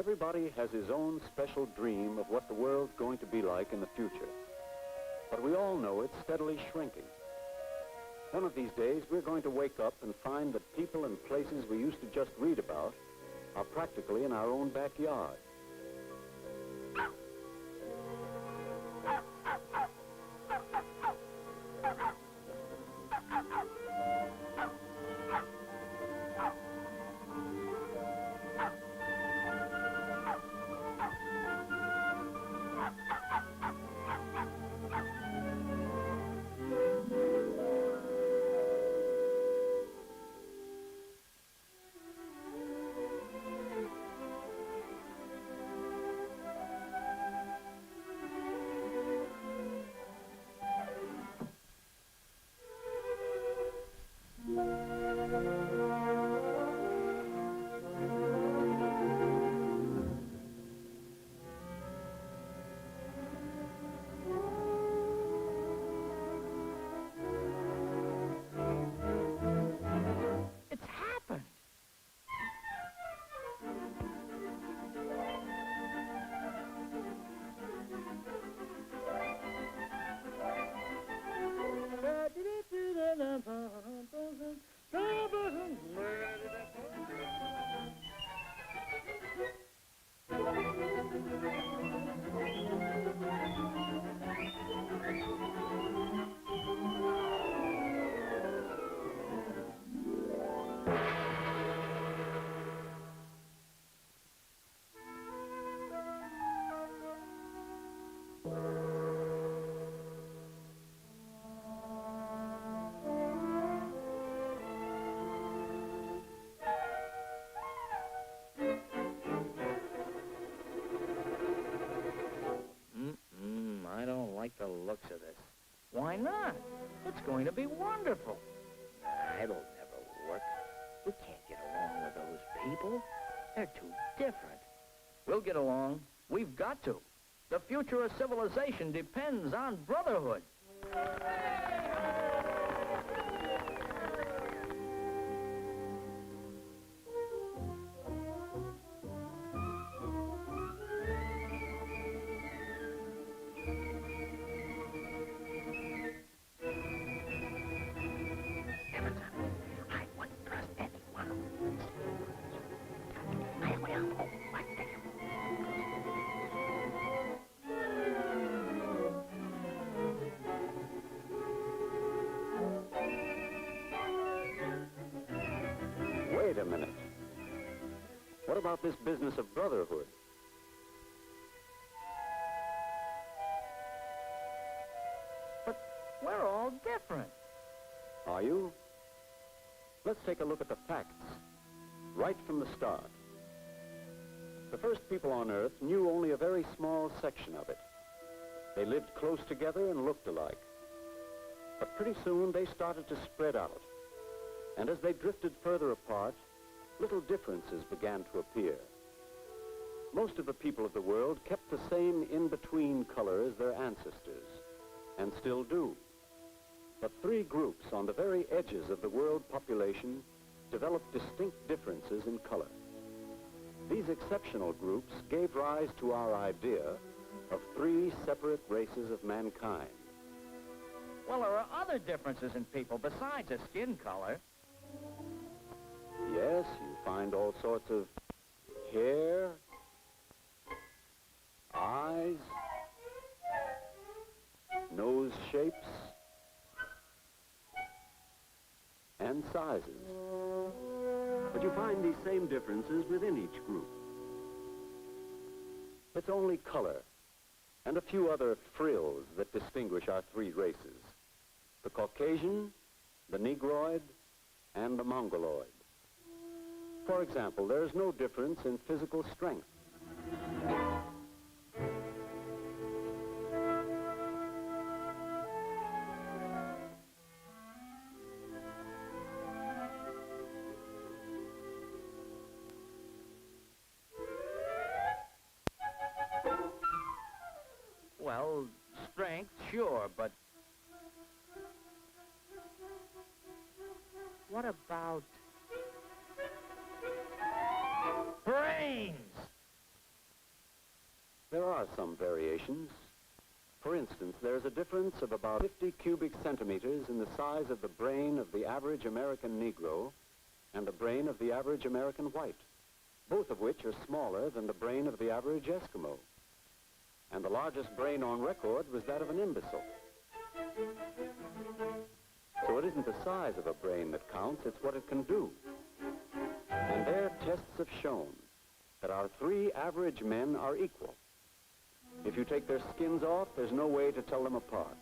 Everybody has his own special dream of what the world's going to be like in the future. But we all know it's steadily shrinking. One of these days, we're going to wake up and find that people and places we used to just read about are practically in our own backyard. I don't like the looks of this. Why not? It's going to be wonderful. Nah, it'll never work. We can't get along with those people. They're too different. We'll get along. We've got to. The future of civilization depends on brotherhood. Wait a minute. What about this business of brotherhood? But we're all different. Are you? Let's take a look at the facts, right from the start. The first people on Earth knew only a very small section of it. They lived close together and looked alike. But pretty soon they started to spread out. And as they drifted further apart, little differences began to appear. Most of the people of the world kept the same in-between color as their ancestors, and still do. But three groups on the very edges of the world population developed distinct differences in color. These exceptional groups gave rise to our idea of three separate races of mankind. Well, there are other differences in people besides the skin color. Yes, you find all sorts of hair, eyes, nose shapes, and sizes. But you find these same differences within each group. It's only color and a few other frills that distinguish our three races: the Caucasian, the Negroid, and the Mongoloid. For example, there is no difference in physical strength. Well, strength, sure, but what about brains? some variations. For instance, there's a difference of about 50 cubic centimeters in the size of the brain of the average American Negro and the brain of the average American white, both of which are smaller than the brain of the average Eskimo. And the largest brain on record was that of an imbecile. So it isn't the size of a brain that counts, it's what it can do. And their tests have shown that our 3 average men are equal. If you take their skins off, there's no way to tell them apart.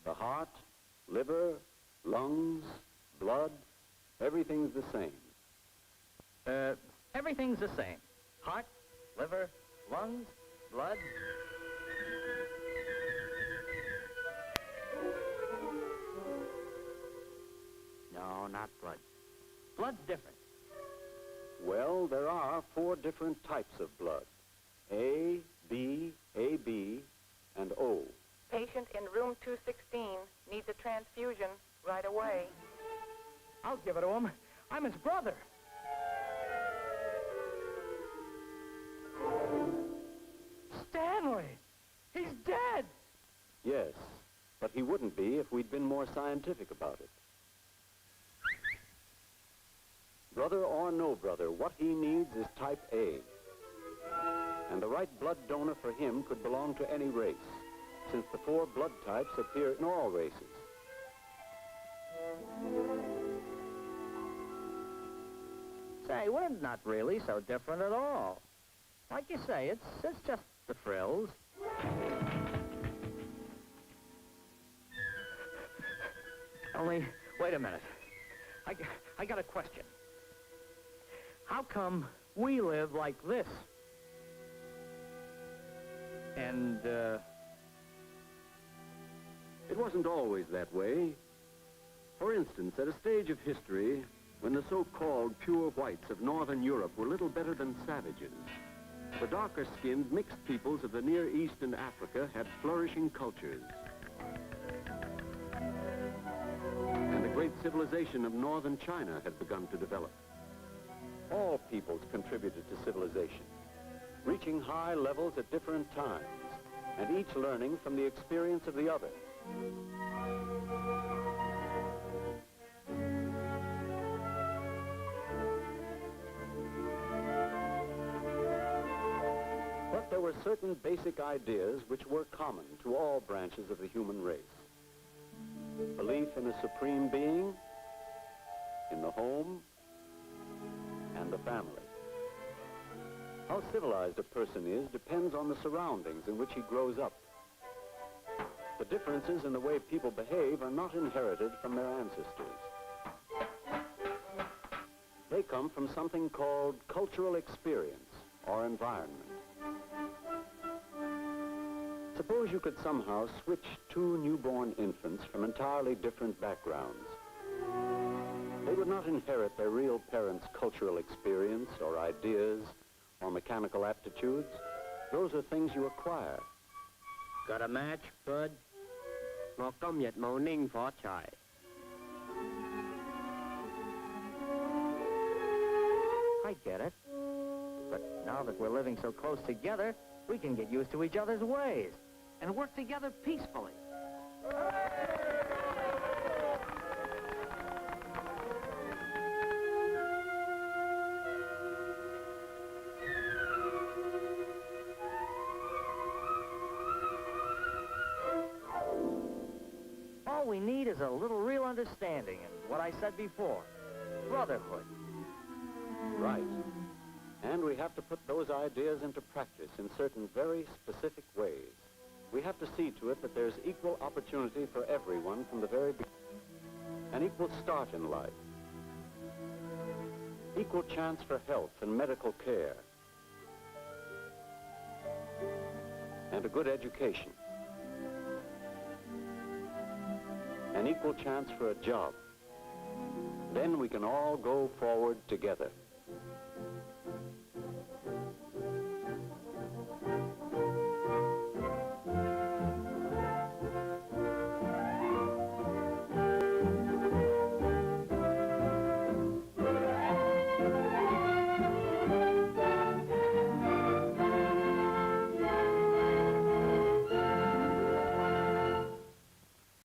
The heart, liver, lungs, blood, everything's the same. Everything's the same. Heart, liver, lungs, blood. No, not blood. Blood's different. Well, there are 4 different types of blood. A, B, AB, and O. Patient in room 216 needs a transfusion right away. I'll give it to him. I'm his brother. Stanley! He's dead! Yes, but he wouldn't be if we'd been more scientific about it. Brother or no brother, what he needs is type A. And the right blood donor for him could belong to any race, since the 4 blood types appear in all races. Say, we're not really so different at all. Like you say, it's just the frills. Only, wait a minute. I got a question. How come we live like this? And, It wasn't always that way. For instance, at a stage of history, when the so-called pure whites of Northern Europe were little better than savages, the darker-skinned mixed peoples of the Near East and Africa had flourishing cultures. And the great civilization of Northern China had begun to develop. All peoples contributed to civilization, reaching high levels at different times, and each learning from the experience of the other. But there were certain basic ideas which were common to all branches of the human race. Belief in a supreme being, in the home, and the family. How civilized a person is depends on the surroundings in which he grows up. The differences in the way people behave are not inherited from their ancestors. They come from something called cultural experience or environment. Suppose you could somehow switch 2 newborn infants from entirely different backgrounds. They would not inherit their real parents' cultural experience or ideas or mechanical aptitudes. Those are things you acquire. got a match, Bud? 我今日冇拎火柴。 I get it. But now that we're living so close together, we can get used to each other's ways and work together peacefully. All we need is a little real understanding and what I said before, brotherhood. Right. And we have to put those ideas into practice in certain very specific ways. We have to see to it that there's equal opportunity for everyone from the very beginning. An equal start in life. Equal chance for health and medical care. And a good education. An equal chance for a job. Then we can all go forward together.